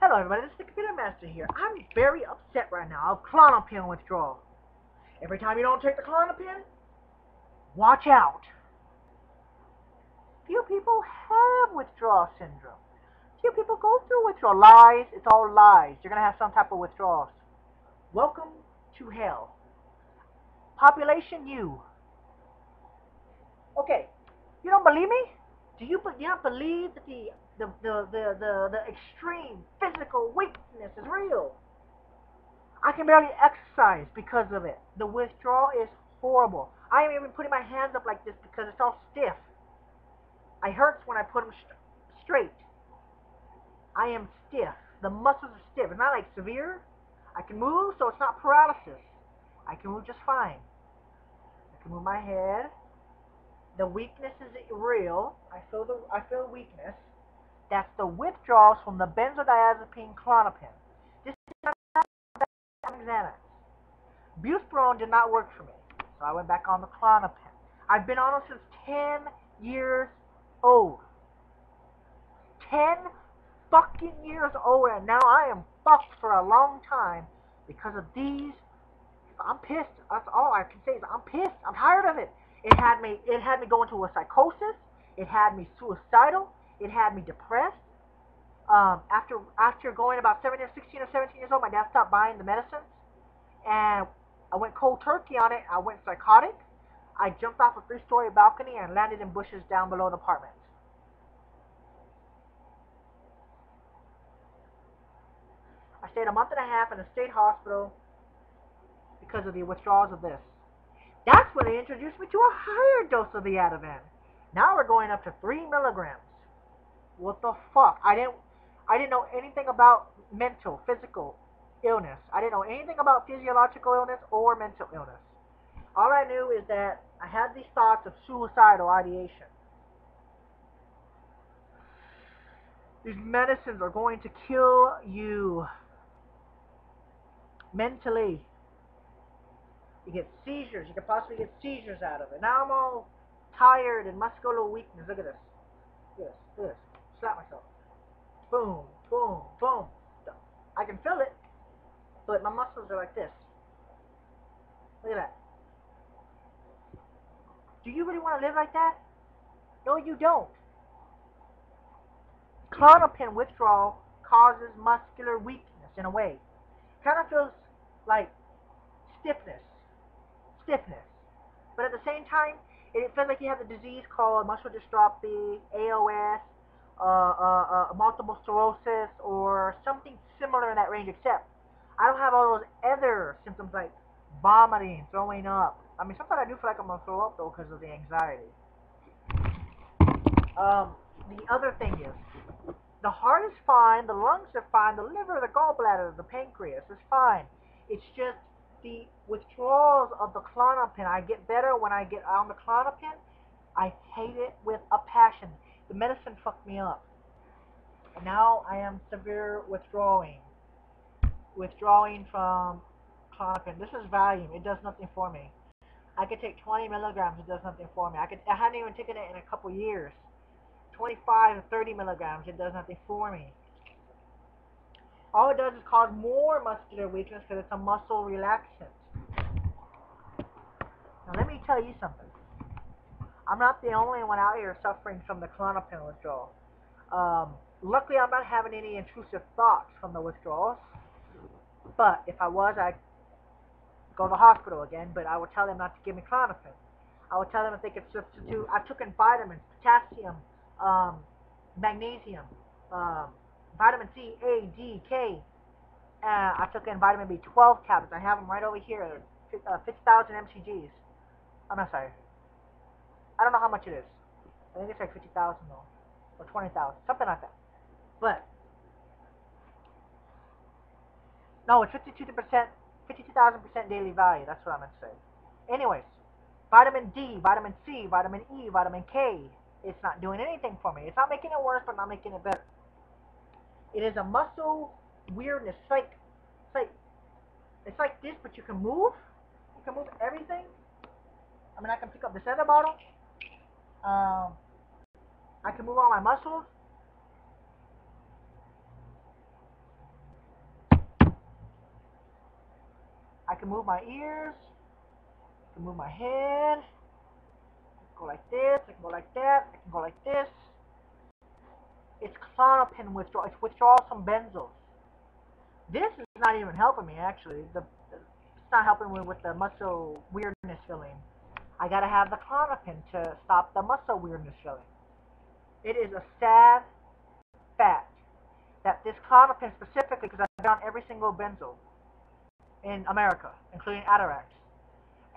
Hello everybody, this is the Computer Master here. I'm very upset right now of Klonopin withdrawal. Every time you don't take the Klonopin, watch out. Few people have withdrawal syndrome. Few people go through withdrawal. Lies, it's all lies. You're going to have some type of withdrawals. Welcome to hell. Population U. Okay, you don't believe me? Do you not believe that the extreme physical weakness is real? I can barely exercise because of it. The withdrawal is horrible. I am even putting my hands up like this because it's all stiff. It hurts when I put them straight. I am stiff. The muscles are stiff. It's not like severe. I can move, so it's not paralysis. I can move just fine. I can move my head. The weakness is real. I feel weakness. That's the withdrawals from the benzodiazepine Klonopin. This is not Xanax. Buspirone did not work for me, so I went back on the Klonopin. I've been on it since 10 years old. 10 fucking years old, and now I am fucked for a long time because of these. I'm pissed. That's all I can say is I'm pissed. I'm tired of it. It had me go into a psychosis. It had me suicidal. It had me depressed. After going about 16 or 17 years old, my dad stopped buying the medicines, and I went cold turkey on it. I went psychotic. I jumped off a 3-story balcony and landed in bushes down below the apartment. I stayed a month and a half in a state hospital because of the withdrawals of this. That's when they introduced me to a higher dose of the Ativan. Now we're going up to 3 milligrams. What the fuck? I didn't know anything about mental, physical illness. I didn't know anything about physiological illness or mental illness. All I knew is that I had these thoughts of suicidal ideation. These medicines are going to kill you mentally. You get seizures. You could possibly get seizures out of it. Now I'm all tired and muscular weakness. Look at this. Look at this. Slap myself. Boom, boom, boom. I can feel it, but my muscles are like this. Look at that. Do you really want to live like that? No, you don't. Klonopin withdrawal causes muscular weakness in a way. Kind of feels like stiffness. But at the same time, it feels like you have a disease called muscular dystrophy, AOS, multiple sclerosis, or something similar in that range, except I don't have all those other symptoms like vomiting, throwing up. I mean, sometimes I do feel like I'm going to throw up, though, because of the anxiety. The other thing is, the heart is fine, the lungs are fine, the liver, the gallbladder, the pancreas is fine. It's just the withdrawals of the Klonopin. I get better when I get on the Klonopin. I hate it with a passion. The medicine fucked me up. And now I am severe withdrawing from Klonopin. This is Valium. It does nothing for me. I could take 20 milligrams. It does nothing for me. I haven't even taken it in a couple years. 25 or 30 milligrams. It does nothing for me. All it does is cause more muscular weakness because it's a muscle relaxant. Now let me tell you something. I'm not the only one out here suffering from the Klonopin withdrawal. Luckily, I'm not having any intrusive thoughts from the withdrawals. But if I was, I'd go to the hospital again. But I would tell them not to give me Klonopin. I would tell them if they could substitute. I took in vitamins, potassium, magnesium, vitamin C, A, D, K. I took in vitamin B12 tablets. I have them right over here. 50,000 mcgs. I'm not sorry. I don't know how much it is. I think it's like 50,000 though, or 20,000, something like that. But no, it's 52,000% daily value. That's what I meant to say. Anyways, vitamin D, vitamin C, vitamin E, vitamin K. It's not doing anything for me. It's not making it worse, but not making it better. It is a muscle weirdness. It's like this, but you can move. You can move everything. I mean, I can pick up this other bottle. I can move all my muscles. can move my ears. I can move my head. I can go like this. I can go like that. I can go like this. It's Klonopin withdrawal. It's withdrawal from benzos. This is not even helping me, actually. It's not helping me with the muscle weirdness feeling. I gotta have the Klonopin to stop the muscle weirdness feeling. It is a sad fact that this Klonopin specifically, because I've done every single benzo in America, including Atarax,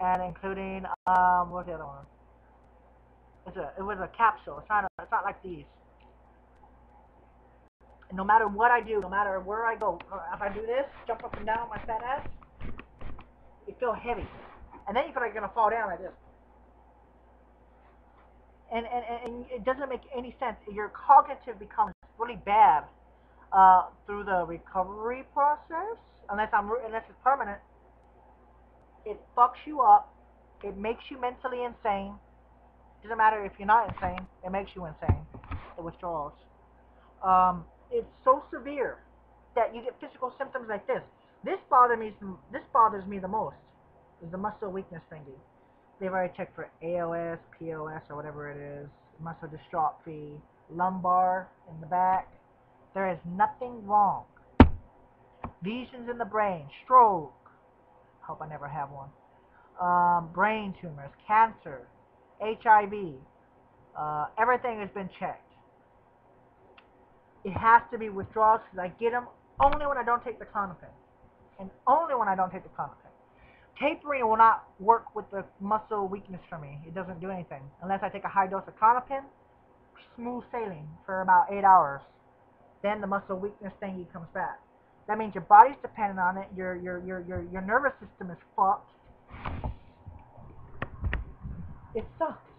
and including, what's the other one? It was a capsule. It's not like these. And no matter what I do, no matter where I go, if I do this, jump up and down my fat ass, you feel heavy. And then you feel like you're going to fall down like this. And it doesn't make any sense. Your cognitive becomes really bad through the recovery process, unless it's permanent. It fucks you up. It makes you mentally insane. Doesn't matter if you're not insane. It makes you insane. The withdrawals. It's so severe that you get physical symptoms like this. This bothers me the most. Is the muscle weakness thingy. They've already checked for AOS, POS, or whatever it is. Muscle dystrophy, lumbar in the back. There is nothing wrong. Lesions in the brain, stroke. Hope I never have one. Brain tumors, cancer, HIV. Everything has been checked. It has to be withdrawals because I get them only when I don't take the Klonopin. And only when I don't take the Klonopin. Tapering will not work with the muscle weakness for me. It doesn't do anything. Unless I take a high dose of Klonopin, smooth sailing for about 8 hours. Then the muscle weakness thingy comes back. That means your body's dependent on it. Your nervous system is fucked. It sucks.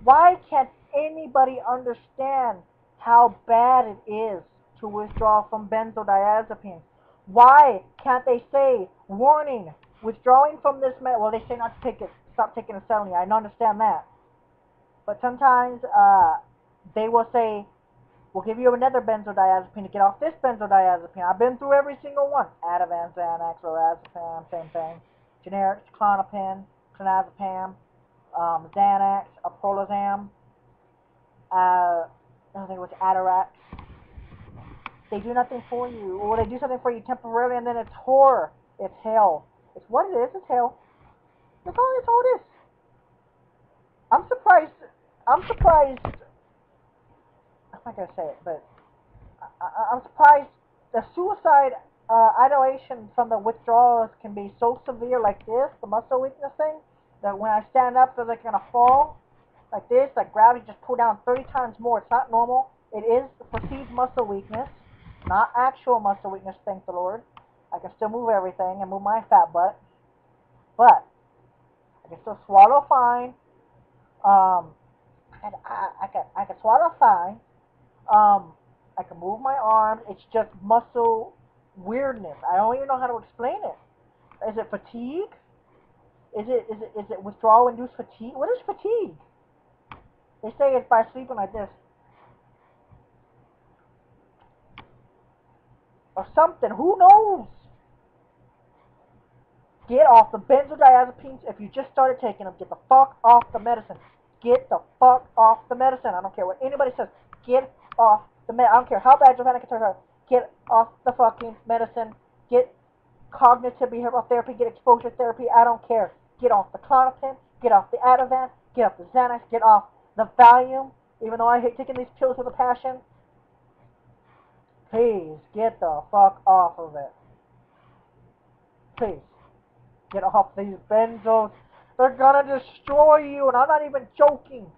Why can't anybody understand how bad it is to withdraw from benzodiazepines? Why can't they say, warning, withdrawing from this well, they say not to take it, stop taking acetylene. I don't understand that. But sometimes they will say, we'll give you another benzodiazepine to get off this benzodiazepine. I've been through every single one. Ativan, Xanax, lorazepam, same thing. Generics, Klonopin, clonazepam, Xanax, aprolazam, I think it was Atarax. They do nothing for you, or they do something for you temporarily, and then it's horror. It's hell. It's what it is. It's hell. That's all it is. I'm surprised. I'm not gonna say it, but I'm surprised the suicide ideation from the withdrawals can be so severe like this, the muscle weakness thing, that when I stand up, they're like gonna fall like this, like gravity just pull down 30 times more. It's not normal. It is perceived muscle weakness, not actual muscle weakness, thank the Lord. I can still move everything and move my fat butt, but I can still swallow fine. And I can swallow fine. I can move my arms. It's just muscle weirdness. I don't even know how to explain it. Is it fatigue? Is it withdrawal-induced fatigue? What is fatigue? They say it's by sleeping like this. Or something. Who knows? Get off the benzodiazepines. If you just started taking them, get the fuck off the medicine. Get the fuck off the medicine. I don't care what anybody says. Get off the medicine. I don't care how bad your panic attacks are. Get off the fucking medicine. Get cognitive behavioral therapy. Get exposure therapy. I don't care. Get off the Klonopin. Get off the Ativan. Get off the Xanax. Get off the Valium. Even though I hate taking these pills with a passion. Please get the fuck off of it. Please. Get off these benzos. They're gonna destroy you, and I'm not even joking.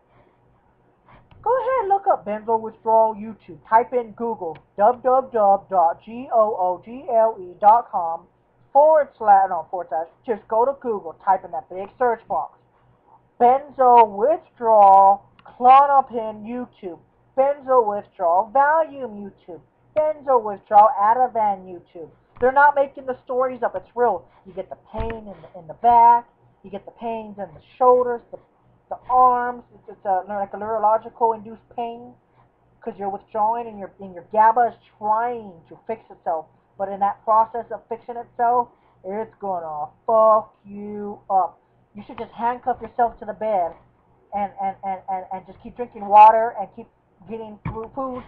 Go ahead, look up benzo withdrawal YouTube. Type in Google www.google.com/. Just go to Google. Type in that big search box. Benzo withdrawal Klonopin YouTube. Benzo withdrawal Valium YouTube. Benzo withdrawal Ativan YouTube. They're not making the stories up. It's real. You get the pain in the back. You get the pains in the shoulders, the arms. It's like a neurological induced pain because you're withdrawing and your GABA is trying to fix itself. But in that process of fixing itself, It's gonna fuck you up. You should just handcuff yourself to the bed and just keep drinking water and keep getting food.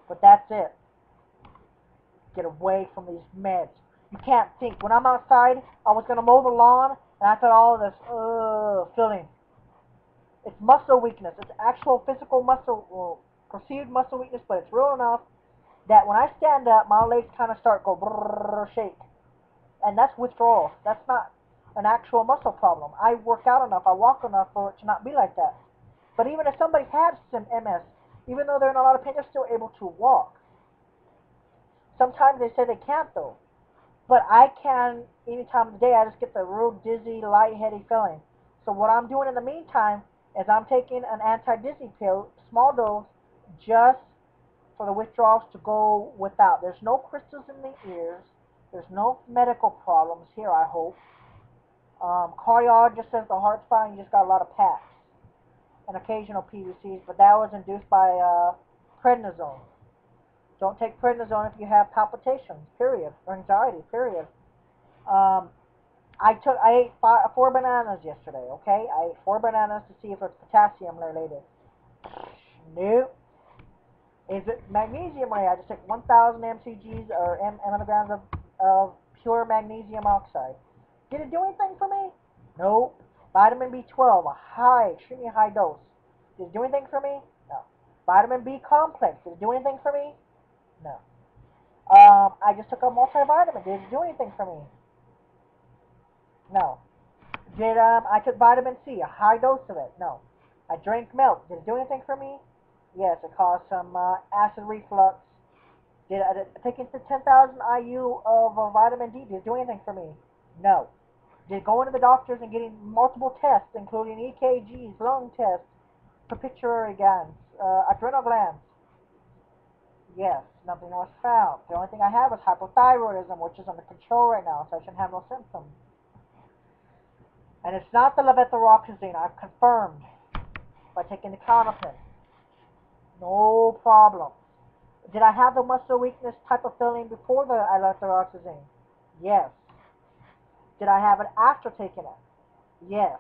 But that's it. Get away from these meds. You can't think. When I'm outside, I was gonna mow the lawn and I felt all this feeling. It's muscle weakness. It's actual physical muscle, perceived muscle weakness, but it's real enough that when I stand up, my legs kind of start go brrr, shake, and that's withdrawal. That's not an actual muscle problem. I work out enough, I walk enough for it to not be like that. But even if somebody has some MS, even though they're in a lot of pain, they're still able to walk. Sometimes they say they can't though, but I can any time of the day. I just get the real dizzy, lightheaded feeling. So what I'm doing in the meantime is I'm taking an anti-dizzy pill, small dose, just for the withdrawals to go without. There's no crystals in the ears. There's no medical problems here, I hope. Cardiologist says the heart's fine, you just got a lot of PACs and occasional PVCs, but that was induced by prednisone. Don't take prednisone if you have palpitations, period, or anxiety, period. Um, I ate four bananas yesterday, okay? I ate four bananas to see if it's potassium related. Nope. Is it magnesium related? I just took 1,000 mcgs or milligrams of pure magnesium oxide. Did it do anything for me? Nope. Vitamin B12, a high, extremely high dose. Did it do anything for me? No. Vitamin B complex, did it do anything for me? No. I just took a multivitamin. Did it do anything for me? No. Did I took vitamin C, a high dose of it? No. I drank milk. Did it do anything for me? Yes, it caused some acid reflux. Did I taking 10,000 IU of vitamin D? Did it do anything for me? No. Did going to the doctors and getting multiple tests, including EKGs, lung tests, pituitary glands, adrenal glands? Yes, nothing was found. The only thing I have is hypothyroidism, which is under control right now, so I shouldn't have no symptoms. And it's not the levetharoxazine, I've confirmed by taking the Klonopin. No problem. Did I have the muscle weakness type of feeling before the levetharoxazine? Yes. Did I have it after taking it? Yes.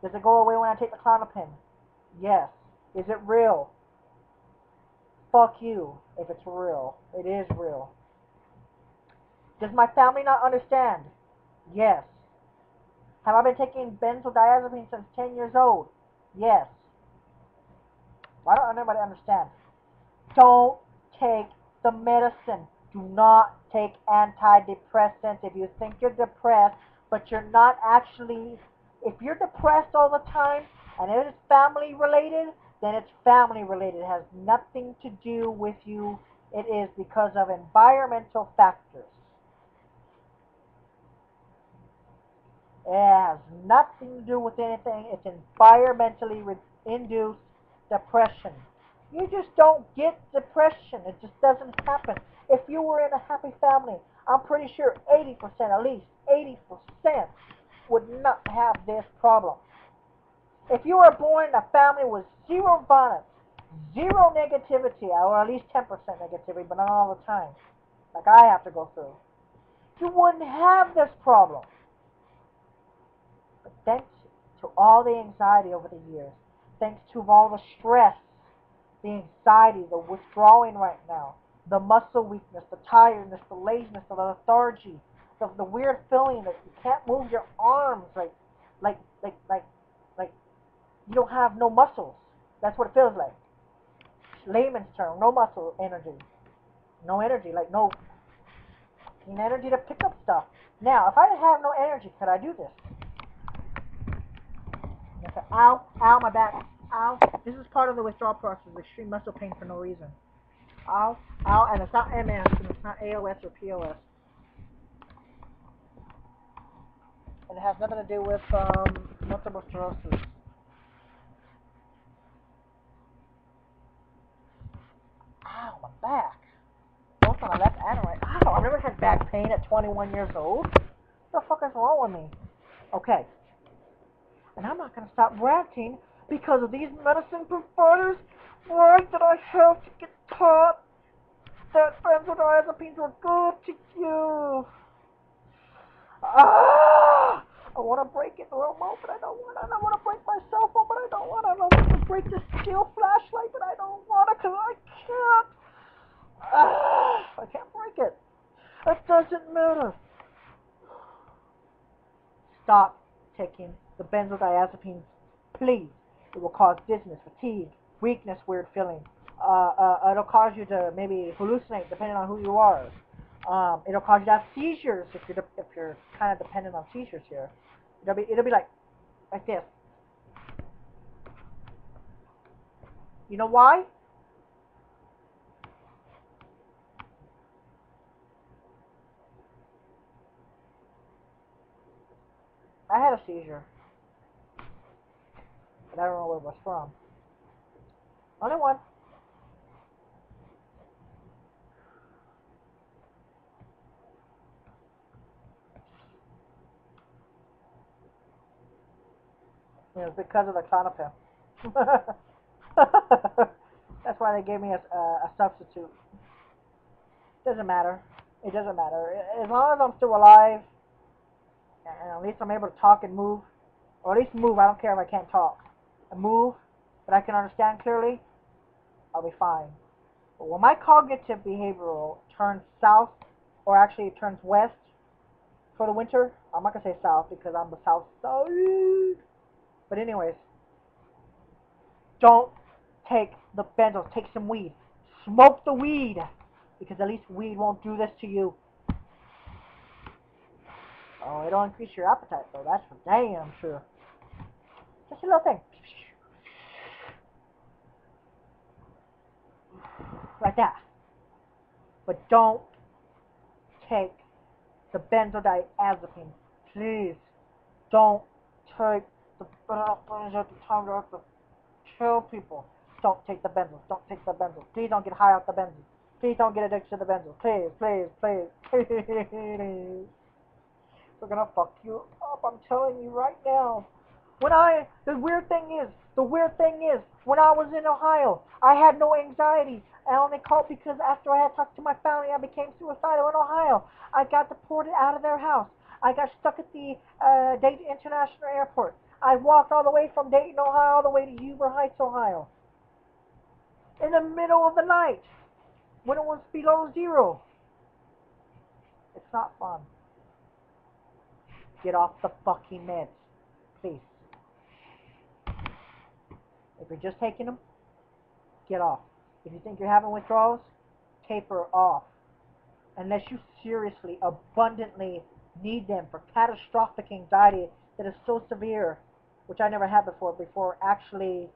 Does it go away when I take the Klonopin? Yes. Is it real? Fuck you if it's real. It is real. Does my family not understand? Yes. Have I been taking benzodiazepine since 10 years old? Yes. Why don't anybody understand? Don't take the medicine. Do not take antidepressants. If you think you're depressed, but you're not actually, if you're depressed all the time and it is family related, then it's family related. It has nothing to do with you. It is because of environmental factors. It has nothing to do with anything. It's environmentally induced depression. You just don't get depression. It just doesn't happen. If you were in a happy family, I'm pretty sure 80%, at least 80%, would not have this problem. If you were born in a family with zero violence, zero negativity, or at least 10% negativity, but not all the time, like I have to go through, you wouldn't have this problem. But thanks to all the anxiety over the years, thanks to all the stress, the anxiety, the withdrawing right now, the muscle weakness, the tiredness, the laziness, the lethargy, the weird feeling that you can't move your arms, like you don't have no muscles. That's what it feels like. Layman's term, no muscle energy, no energy, like no energy to pick up stuff. Now, if I didn't have no energy, could I do this? Okay, ow, ow, my back, ow. This is part of the withdrawal process, extreme muscle pain for no reason. Ow, ow, and it's not MS, and it's not AOS or POS. And it has nothing to do with multiple sclerosis. Ow, my back. Both on the left and right. Ow, I've never had back pain at 21 years old. What the fuck is wrong with me? Okay. And I'm not going to stop ranting because of these medicine providers. Why did I have to get taught that benzodiazepines were good to you? Ah! I want to break it the remote, but I don't want to. I want to break my cell phone, but I don't want to. I want to break this steel flashlight, but I don't want to because I can't. Ah! I can't break it. It doesn't matter. Stop taking the benzodiazepines, please. It will cause dizziness, fatigue, weakness, weird feeling. It'll cause you to maybe hallucinate, depending on who you are. It'll cause you to have seizures if you're kind of dependent on seizures here. It'll be like this. You know why? I had a seizure, but I don't know where it was from. Only one. It was because of the Klonopin. That's why they gave me a substitute. Doesn't matter. It doesn't matter. As long as I'm still alive, and at least I'm able to talk and move, or at least move. I don't care if I can't talk. I move, but I can understand clearly. I'll be fine. But when my cognitive behavioral turns south, or actually it turns west for the winter, I'm not gonna say south because I'm the south side. But anyways, don't take the benzos. Take some weed. Smoke the weed, because at least weed won't do this to you. Oh, it'll increase your appetite, though. That's for damn sure. Just a little thing. Like that. But don't take the benzodiazepine. Please. Don't take the time to have to kill people. Don't take the benzos. Don't take the benzos. Please don't get high off the benzos. Please don't get addicted to the benzos. Please, please, please, please. We're gonna fuck you up. I'm telling you right now. The weird thing is, when I was in Ohio, I had no anxiety. I only called because after I had talked to my family, I became suicidal in Ohio. I got deported out of their house. I got stuck at the Dayton International Airport. I walked all the way from Dayton, Ohio, all the way to Huber Heights, Ohio. In the middle of the night, when it was below zero. It's not fun. Get off the fucking meds, please. If you're just taking them, get off. If you think you're having withdrawals, taper off. Unless you seriously, abundantly need them for catastrophic anxiety that is so severe, which I never had before actually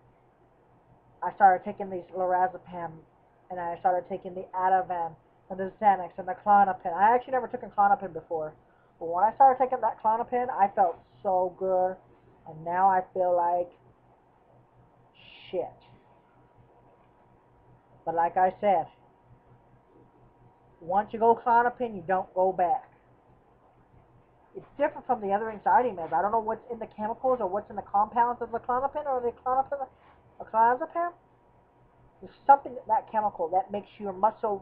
I started taking these lorazepam, and I started taking the Ativan, and the Xanax, and the Klonopin. I actually never took a Klonopin before. But when I started taking that Klonopin, I felt so good, and now I feel like shit. But like I said, once you go Klonopin, you don't go back. It's different from the other anxiety meds. I don't know what's in the chemicals or what's in the compounds of the Klonopin or the Klonopin or clonazepam. There's something in that chemical that makes your muscle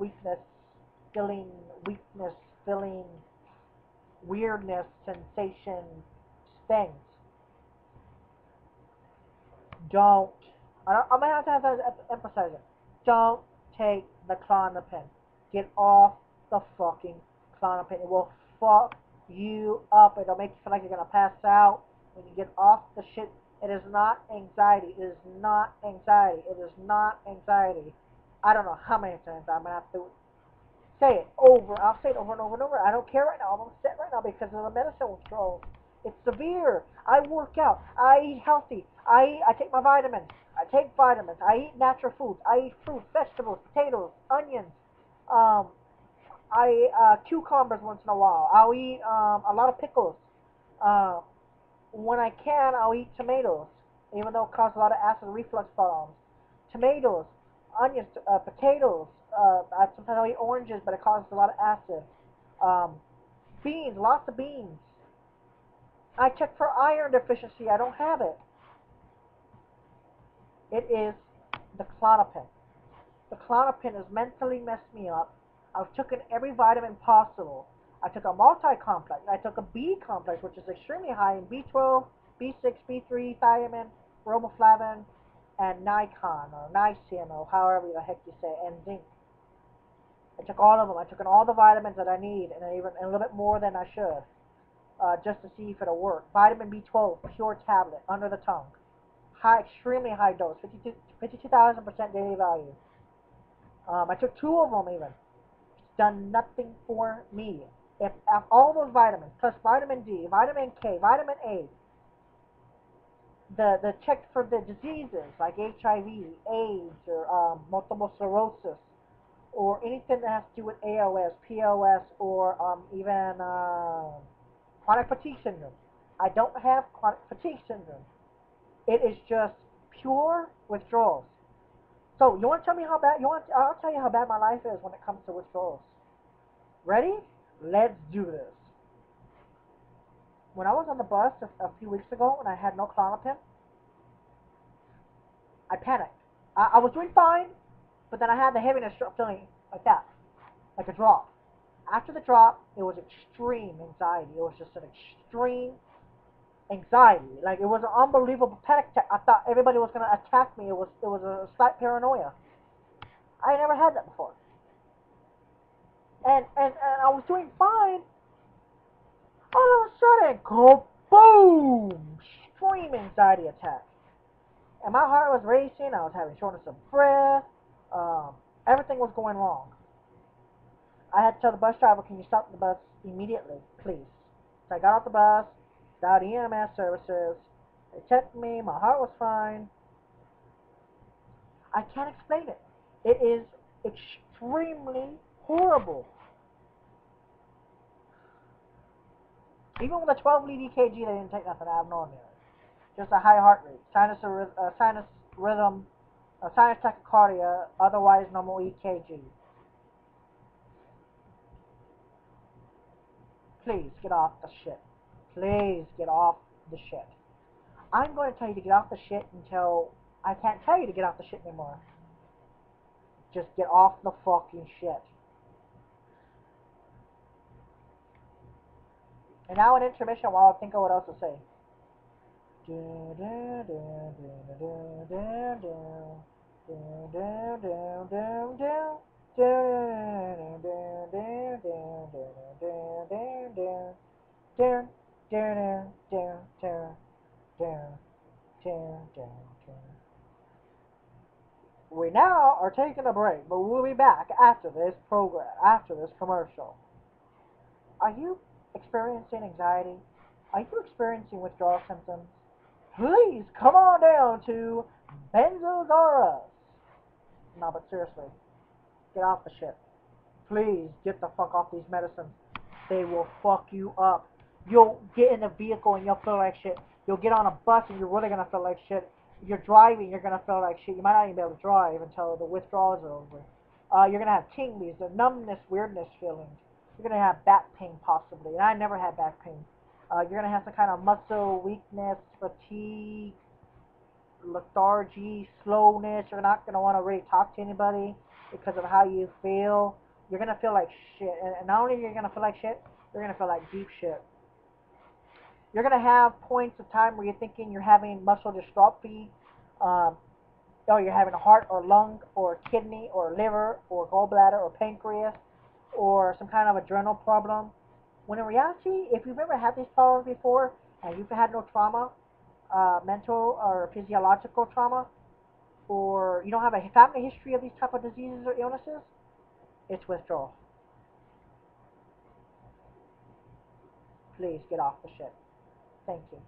feeling, weirdness, sensation, things. Don't. I'm gonna have to emphasize it. Don't take the Klonopin. Get off the fucking Klonopin. It will fuck you up. It'll make you feel like you're gonna pass out when you get off the shit. It is not anxiety. It is not anxiety. It is not anxiety. I don't know how many times I'm gonna have to say it over. I'll say it over and over and over. I don't care right now. I'm upset right now because of the medicine withdrawal. It's severe. I work out. I eat healthy. I take my vitamins. I take vitamins. I eat natural foods. I eat fruit, vegetables, potatoes, onions. Um, cucumbers once in a while. I'll eat a lot of pickles. Uh, when I can, I'll eat tomatoes, even though it causes a lot of acid reflux problems. Tomatoes, onions, potatoes. Sometimes I'll eat oranges, but it causes a lot of acid. Beans, lots of beans. I check for iron deficiency. I don't have it. It is the Klonopin. The Klonopin has mentally messed me up. I've taken every vitamin possible. I took a multi-complex. I took a B complex, which is extremely high in B12, B6, B3, thiamine, riboflavin, and Nikon, or niacin, or however the heck you say it, and zinc. I took all of them. I took in all the vitamins that I need, and even a little bit more than I should, just to see if it'll work. Vitamin B12, pure tablet, under the tongue. High, extremely high dose, 52,000% daily value. I took 2 of them even. It's done nothing for me. If all those vitamins, plus vitamin D, vitamin K, vitamin A, the check for the diseases like HIV, AIDS, or multiple sclerosis, or anything that has to do with ALS, POS, or even chronic fatigue syndrome. I don't have chronic fatigue syndrome. It is just pure withdrawals. So you want to tell me how bad? I'll tell you how bad my life is when it comes to withdrawals. Ready? Let's do this. When I was on the bus a few weeks ago and I had no Klonopin, I panicked. I was doing fine, but then I had the heaviness feeling like that, like a drop. After the drop, it was extreme anxiety. It was just an extreme anxiety. Like, it was an unbelievable panic attack. I thought everybody was going to attack me. It was a slight paranoia. I never had that before. And I was doing fine. All of a sudden, go boom! Extreme anxiety attack. And my heart was racing. I was having shortness of breath. Everything was going wrong. I had to tell the bus driver, can you stop the bus immediately, please? So I got off the bus, dialed EMS services. They checked me. My heart was fine. I can't explain it. It is extremely horrible. Even with a 12-lead EKG, they didn't take nothing abnormal. Just a high heart rate, sinus rhythm, sinus tachycardia, otherwise normal EKG. Please get off the shit. Please get off the shit. I'm going to tell you to get off the shit until I can't tell you to get off the shit anymore. Just get off the fucking shit. And now an intermission while I think of what else to say. We now are taking a break, but we'll be back after this program, after this commercial. Are you experiencing anxiety? Are you experiencing withdrawal symptoms? Please come on down to Benzozaurus. No, but seriously, get off the shit. Please get the fuck off these medicines. They will fuck you up. You'll get in a vehicle and you'll feel like shit. You'll get on a bus and you're really gonna feel like shit. You're driving, you're gonna feel like shit. You might not even be able to drive until the withdrawals are over. You're gonna have tinglies, the numbness, weirdness feelings. You're gonna have back pain possibly, and I never had back pain. You're gonna have some kind of muscle weakness, fatigue, lethargy, slowness. You're not gonna want to really talk to anybody because of how you feel. You're gonna feel like shit, and not only are you gonna feel like shit, you're gonna feel like deep shit. You're gonna have points of time where you're thinking you're having muscle dystrophy, or you're having a heart or lung or kidney or liver or gallbladder or pancreas or some kind of adrenal problem. When in reality, if you've ever had these problems before and you've had no trauma, mental or physiological trauma, or you don't have a family history of these type of diseases or illnesses, it's withdrawal. Please get off the shit. Thank you.